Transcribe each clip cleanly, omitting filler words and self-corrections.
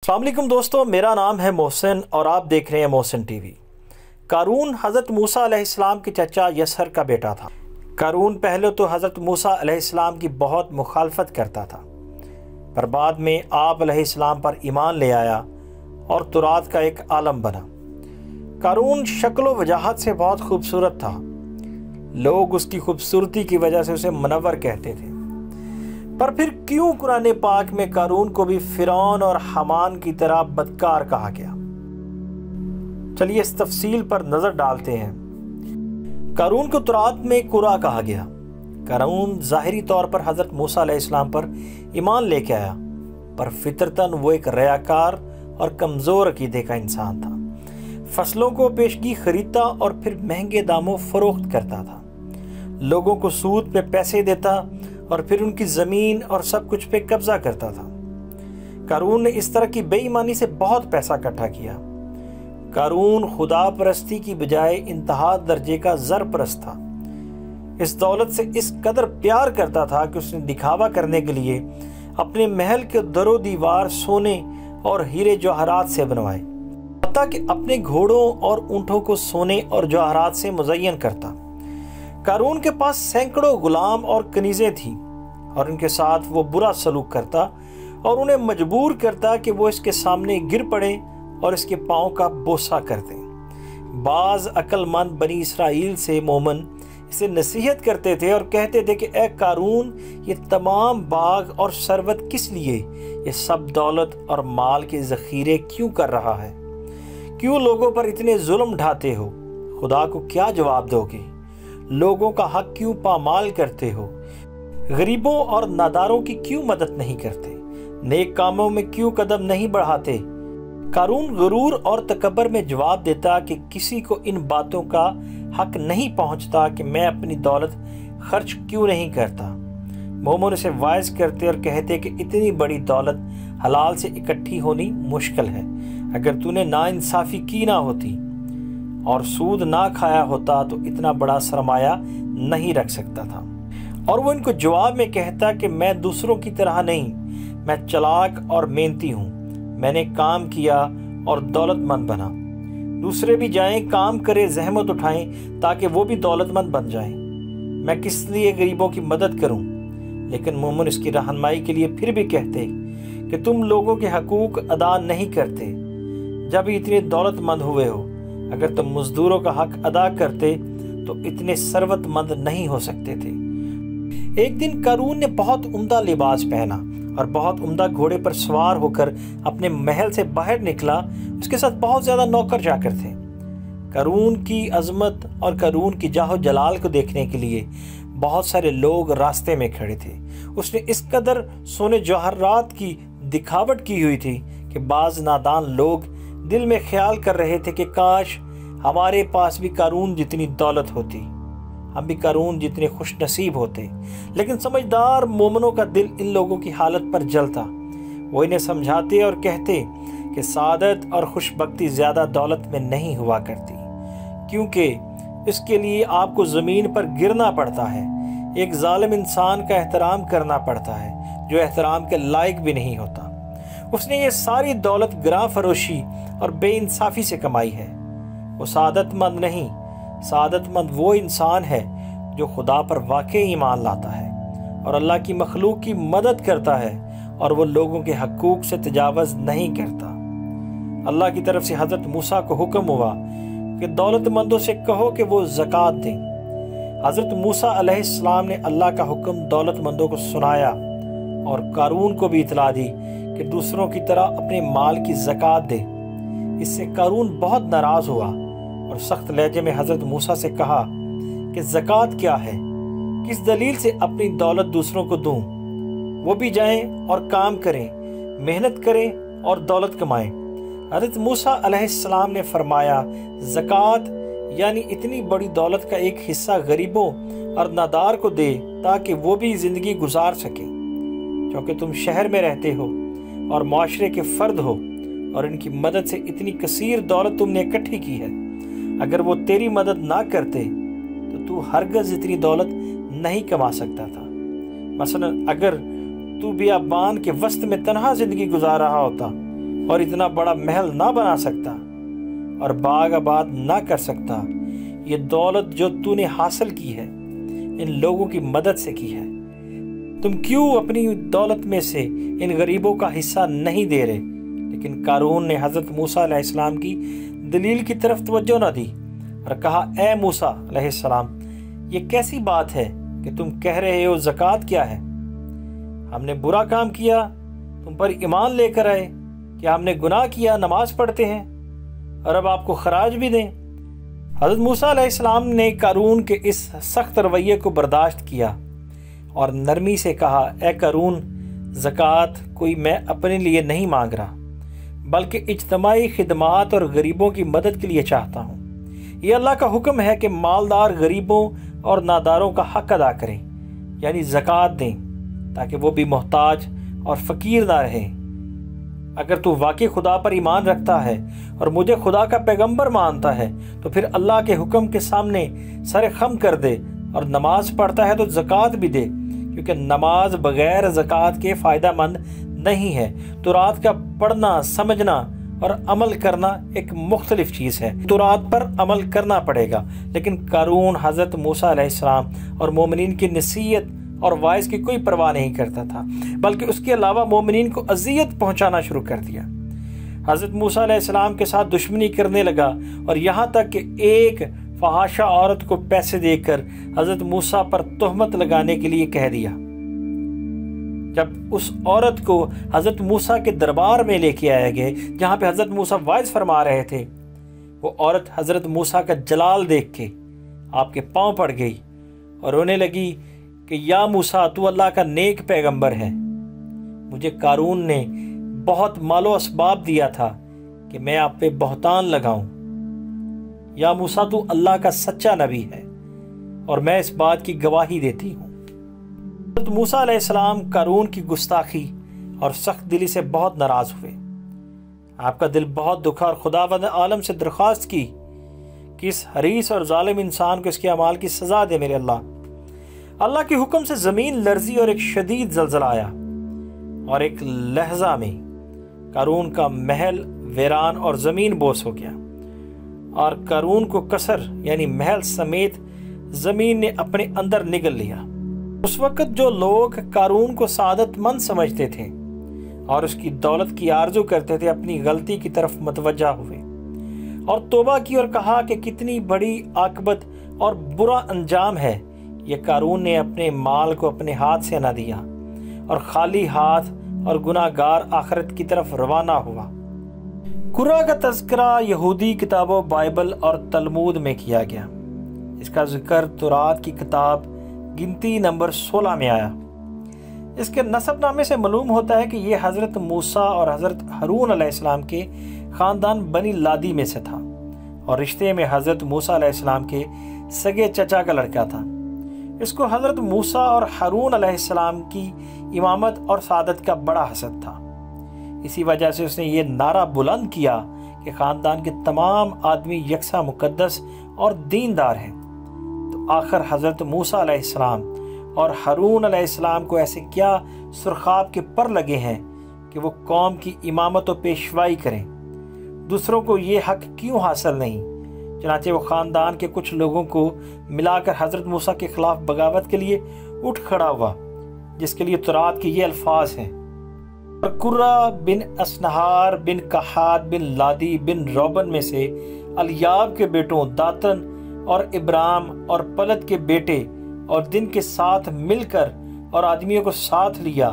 السلام علیکم دوستو، میرا نام ہے محسن اور آپ دیکھ رہے ہیں محسن ٹی وی۔ قارون حضرت موسیٰ علیہ السلام کے چچا یسہر کا بیٹا تھا۔ قارون پہلے تو حضرت موسیٰ علیہ السلام کی بہت مخالفت کرتا تھا، پر بعد میں آپ علیہ السلام پر ایمان لے آیا اور تورات کا ایک عالم بنا۔ قارون شکل و وجاہت سے بہت خوبصورت تھا، لوگ اس کی خوبصورتی کی وجہ سے اسے منور کہتے تھے۔ پر پھر کیوں قرآن پاک میں قارون کو بھی فرعون اور حامان کی طرح بدکار کہا گیا؟ چلیے اس تفصیل پر نظر ڈالتے ہیں۔ قارون کو تورات میں قرا کہا گیا۔ قارون ظاہری طور پر حضرت موسیٰ علیہ السلام پر ایمان لے کے آیا، پر فطرتاً وہ ایک ریاکار اور کمزور عقیدے کا انسان تھا۔ فصلوں کو پیشگی خریدتا اور پھر مہنگے داموں فروخت کرتا تھا، لوگوں کو سود پہ پیسے دیتا اور پھر ان کی زمین اور سب کچھ پہ قبضہ کرتا تھا۔ قارون نے اس طرح کی بے ایمانی سے بہت پیسہ اکٹھا کیا۔ قارون خدا پرستی کی بجائے انتہا درجے کا زر پرست تھا۔ اس دولت سے اس قدر پیار کرتا تھا کہ اس نے دکھاوا کرنے کے لیے اپنے محل کے در و دیوار سونے اور ہیرے جواہرات سے بنوائے، حتیٰ کہ اپنے گھوڑوں اور اونٹوں کو سونے اور جواہرات سے مزین کرتا۔ قارون کے پاس سینکڑوں غلام اور کنیزیں تھیں، اور ان کے ساتھ وہ برا سلوک کرتا اور انہیں مجبور کرتا کہ وہ اس کے سامنے گر پڑے اور اس کے پاؤں کا بوسہ کر دیں۔ بعض عقل مند بنی اسرائیل سے مومن اسے نصیحت کرتے تھے اور کہتے تھے کہ اے قارون، یہ تمام باغ اور ثروت کس لیے؟ یہ سب دولت اور مال کے ذخیرے کیوں کر رہا ہے؟ کیوں لوگوں پر اتنے ظلم ڈھاتے ہو؟ خدا کو کیا جواب دو گے؟ لوگوں کا حق کیوں پامال کرتے ہو؟ غریبوں اور ناداروں کی کیوں مدد نہیں کرتے؟ نیک کاموں میں کیوں قدم نہیں بڑھاتے؟ قارون غرور اور تکبر میں جواب دیتا کہ کسی کو ان باتوں کا حق نہیں پہنچتا کہ میں اپنی دولت خرچ کیوں نہیں کرتا۔ مومن اسے واعظ کرتے اور کہتے کہ اتنی بڑی دولت حلال سے اکٹھی ہونی مشکل ہے۔ اگر تو نے ناانصافی کی نہ ہوتی اور سود نہ کھایا ہوتا تو اتنا بڑا سرمایہ نہیں رکھ سکتا تھا۔ اور وہ ان کو جواب میں کہتا کہ میں دوسروں کی طرح نہیں، میں چلاک اور محنتی ہوں، میں نے کام کیا اور دولت مند بنا۔ دوسرے بھی جائیں، کام کریں، زحمت اٹھائیں تاکہ وہ بھی دولت مند بن جائیں۔ میں کس لیے غریبوں کی مدد کروں؟ لیکن مومن اس کی رہنمائی کے لیے پھر بھی کہتے کہ تم لوگوں کے حقوق ادا نہیں کرتے جب اتنے دولت مند ہوئے ہو۔ اگر تم مزدوروں کا حق ادا کرتے تو اتنے ثروت مند نہیں ہو سکتے تھے۔ ایک دن قارون نے بہت عمدہ لباس پہنا اور بہت عمدہ گھوڑے پر سوار ہو کر اپنے محل سے باہر نکلا۔ اس کے ساتھ بہت زیادہ نوکر چاکر تھے۔ قارون کی عظمت اور قارون کی جاہ و جلال کو دیکھنے کے لیے بہت سارے لوگ راستے میں کھڑے تھے۔ اس نے اس قدر سونے جواہرات کی دکھاوٹ کی ہوئی تھی کہ بعض نادان لوگ دل میں خیال کر رہے تھے کہ کاش ہمارے پاس بھی قارون جتنی دولت ہوتی، ہم بھی قارون جتنے خوش نصیب ہوتے۔ لیکن سمجھدار مومنوں کا دل ان لوگوں کی حالت پر جلتا۔ وہ انہیں سمجھاتے اور کہتے کہ سعادت اور خوش بختی زیادہ دولت میں نہیں ہوا کرتی، کیونکہ اس کے لیے آپ کو زمین پر گرنا پڑتا ہے، ایک ظالم انسان کا احترام کرنا پڑتا ہے جو احترام کے لائق بھی نہیں ہوتا۔ اس نے یہ ساری دولت گراں فروشی اور بے انصافی سے کمائی ہے۔ وہ سعادت مند نہیں، سعادت مند وہ انسان ہے جو خدا پر واقعی ایمان لاتا ہے اور اللہ کی مخلوق کی مدد کرتا ہے اور وہ لوگوں کے حقوق سے تجاوز نہیں کرتا۔ اللہ کی طرف سے حضرت موسیٰ کو حکم ہوا کہ دولت مندوں سے کہو کہ وہ زکوٰۃ دیں۔ حضرت موسیٰ علیہ السلام نے اللہ کا حکم دولت مندوں کو سنایا اور قارون کو بھی اطلاع دی کہ دوسروں کی طرح اپنے مال کی زکوٰۃ دے۔ اس سے قارون بہت ناراض ہوا اور سخت لہجے میں حضرت موسیٰ سے کہا کہ زکوٰۃ کیا ہے؟ کس دلیل سے اپنی دولت دوسروں کو دوں؟ وہ بھی جائیں اور کام کریں، محنت کریں اور دولت کمائیں۔ حضرت موسیٰ علیہ السلام نے فرمایا، زکوٰۃ یعنی اتنی بڑی دولت کا ایک حصہ غریبوں اور نادار کو دے تاکہ وہ بھی زندگی گزار سکیں، کیونکہ تم شہر میں رہتے ہو اور معاشرے کے فرد ہو اور ان کی مدد سے اتنی کثیر دولت تم نے اکٹھی کی ہے۔ اگر وہ تیری مدد نہ کرتے تو ہرگز اتنی دولت نہیں کما سکتا تھا۔ مثلا اگر تو بیابان کے وسط میں تنہا زندگی گزار رہا ہوتا اور اتنا بڑا محل نہ بنا سکتا اور باغ آباد نہ کر سکتا؟ یہ دولت جو تو نے حاصل کی ہے ان لوگوں کی مدد سے کی ہے، تم کیوں اپنی دولت میں سے ان غریبوں کا حصہ نہیں دے رہے؟ لیکن قارون نے حضرت موسیٰ علیہ السلام کی دلیل کی طرف توجہ نہ دی اور کہا، اے موسیٰ علیہ السلام، یہ کیسی بات ہے کہ تم کہہ رہے ہو زکوٰۃ کیا ہے؟ ہم نے برا کام کیا تم پر ایمان لے کر آئے، کہ ہم نے گناہ کیا نماز پڑھتے ہیں اور اب آپ کو خراج بھی دیں؟ حضرت موسیٰ علیہ السلام نے قارون کے اس سخت رویے کو برداشت کیا اور نرمی سے کہا، اے قارون، زکوٰۃ کوئی میں اپنے لیے نہیں مانگ رہا، بلکہ اجتماعی خدمات اور غریبوں کی مدد کے لیے چاہتا ہوں۔ یہ اللہ کا حکم ہے کہ مالدار غریبوں اور ناداروں کا حق ادا کریں، یعنی زکوٰۃ دیں، تاکہ وہ بھی محتاج اور فقیر نہ رہیں۔ اگر تو واقعی خدا پر ایمان رکھتا ہے اور مجھے خدا کا پیغمبر مانتا ہے تو پھر اللہ کے حکم کے سامنے سر خم کر دے، اور نماز پڑھتا ہے تو زکوٰۃ بھی دے، کیونکہ نماز بغیر زکوٰۃ کے فائدہ مند نہیں ہے۔ تورات کا پڑھنا، سمجھنا اور عمل کرنا ایک مختلف چیز ہے۔ تورات پر عمل کرنا پڑے گا، لیکن قارون حضرت موسیٰ علیہ السلام اور مومنین کی نصیحت اور وعظ کی کوئی پرواہ نہیں کرتا تھا، بلکہ اس کے علاوہ مومنین کو اذیت پہنچانا شروع کر دیا۔ حضرت موسیٰ علیہ السلام کے ساتھ دشمنی کرنے لگا، اور یہاں تک کہ ایک فحاشہ عورت کو پیسے دے کر حضرت موسیٰ پر تہمت لگانے کے لیے کہہ دیا۔ جب اس عورت کو حضرت موسیٰ کے دربار میں لے کے آیا گئے جہاں پہ حضرت موسیٰ وعظ فرما رہے تھے، وہ عورت حضرت موسیٰ کا جلال دیکھ کے آپ کے پاؤں پڑ گئی اور رونے لگی کہ یا موسیٰ، تو اللہ کا نیک پیغمبر ہے، مجھے قارون نے بہت مال و اسباب دیا تھا کہ میں آپ پہ بہتان لگاؤں۔ یا موسیٰ، تو اللہ کا سچا نبی ہے اور میں اس بات کی گواہی دیتی ہوں۔ حضرت موسیٰ علیہ السلام قارون کی گستاخی اور سخت دلی سے بہت ناراض ہوئے۔ آپ کا دل بہت دکھا اور خداوند عالم سے درخواست کی کہ اس حریص اور ظالم انسان کو اس کے اعمال کی سزا دے میرے اللہ۔ اللہ کے حکم سے زمین لرزی اور ایک شدید زلزلہ آیا، اور ایک لہجہ میں قارون کا محل ویران اور زمین بوس ہو گیا، اور قارون کو قصر یعنی محل سمیت زمین نے اپنے اندر نگل لیا۔ اس وقت جو لوگ قارون کو سعادت مند سمجھتے تھے اور اس کی دولت کی آرزو کرتے تھے، اپنی غلطی کی طرف متوجہ ہوئے اور توبہ کی اور کہا کہ کتنی بڑی عاقبت اور برا انجام ہے یہ قارون نے اپنے مال کو اپنے ہاتھ سے نہ دیا اور خالی ہاتھ اور گناہ گار آخرت کی طرف روانہ ہوا۔ قرہ کا تذکرہ یہودی کتابوں بائبل اور تلمود میں کیا گیا۔ اس کا ذکر تورات کی کتاب گنتی نمبر 16 میں آیا۔ اس کے نسب نامے سے معلوم ہوتا ہے کہ یہ حضرت موسیٰ اور حضرت ہارون علیہ السلام کے خاندان بنی لادی میں سے تھا، اور رشتے میں حضرت موسیٰ علیہ السلام کے سگے چچا کا لڑکا تھا۔ اس کو حضرت موسیٰ اور ہارون علیہ السلام کی امامت اور سعادت کا بڑا حسد تھا۔ اسی وجہ سے اس نے یہ نعرہ بلند کیا کہ خاندان کے تمام آدمی یکساں مقدس اور دیندار ہیں۔ تو آخر حضرت موسیٰ علیہ السلام اور ہارون علیہ السلام کو ایسے کیا سرخاب کے پر لگے ہیں کہ وہ قوم کی امامت و پیشوائی کریں؟ دوسروں کو یہ حق کیوں حاصل نہیں؟ چنانچہ وہ خاندان کے کچھ لوگوں کو ملا کر حضرت موسیٰ کے خلاف بغاوت کے لیے اٹھ کھڑا ہوا، جس کے لیے تورات کے یہ الفاظ ہیں: اور قرہ بن اسنہار بن کہات بن لادی بن روبن میں سے الیاب کے بیٹوں داتن اور ابرام اور پلت کے بیٹے اور دن کے ساتھ مل کر اور آدمیوں کو ساتھ لیا،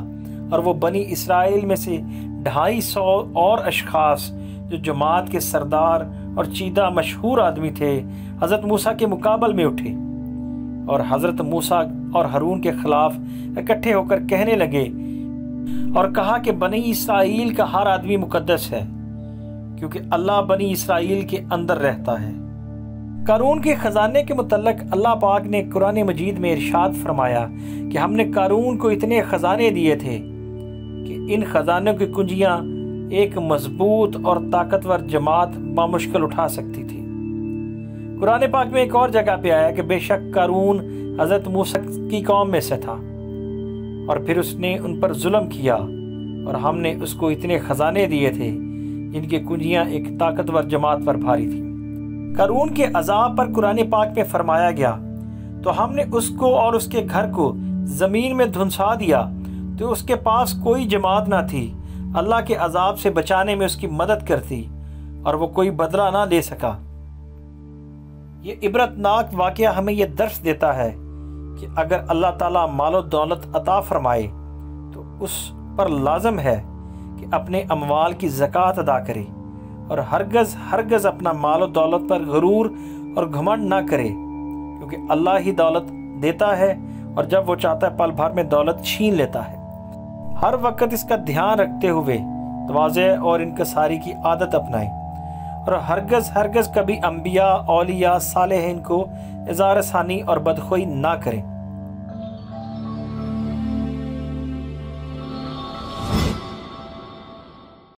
اور وہ بنی اسرائیل میں سے 250 اور اشخاص جو جماعت کے سردار اور چیدہ مشہور آدمی تھے حضرت موسیٰ کے مقابل میں اٹھے، اور حضرت موسیٰ اور ہارون کے خلاف اکٹھے ہو کر کہنے لگے اور کہا کہ بنی اسرائیل کا ہر آدمی مقدس ہے، کیونکہ اللہ بنی اسرائیل کے اندر رہتا ہے۔ قارون کے خزانے کے متعلق اللہ پاک نے قرآن مجید میں ارشاد فرمایا کہ ہم نے قارون کو اتنے خزانے دیے تھے کہ ان خزانوں کی کنجیاں ایک مضبوط اور طاقتور جماعت بامشکل اٹھا سکتی تھی۔ قرآن پاک میں ایک اور جگہ پہ آیا کہ بے شک قارون حضرت موسیٰ کی قوم میں سے تھا، اور پھر اس نے ان پر ظلم کیا، اور ہم نے اس کو اتنے خزانے دیے تھے جن کی کنجیاں ایک طاقتور جماعت پر بھاری تھیں۔ قارون کے عذاب پر قرآن پاک میں فرمایا گیا، تو ہم نے اس کو اور اس کے گھر کو زمین میں دھنسا دیا تو اس کے پاس کوئی جماعت نہ تھی اللہ کے عذاب سے بچانے میں اس کی مدد کرتی، اور وہ کوئی بدلہ نہ دے سکا۔ یہ عبرتناک واقعہ ہمیں یہ درس دیتا ہے کہ اگر اللہ تعالیٰ مال و دولت عطا فرمائے تو اس پر لازم ہے کہ اپنے اموال کی زکوٰۃ ادا کرے، اور ہرگز اپنا مال و دولت پر غرور اور گھمنڈ نہ کرے، کیونکہ اللہ ہی دولت دیتا ہے، اور جب وہ چاہتا ہے پل بھر میں دولت چھین لیتا ہے۔ ہر وقت اس کا دھیان رکھتے ہوئے تواضع اور انکساری کی عادت اپنائیں، اور ہرگز کبھی انبیاء، اولیاء، صالحین کو اظہار ثانی اور بدخوئی نہ کریں۔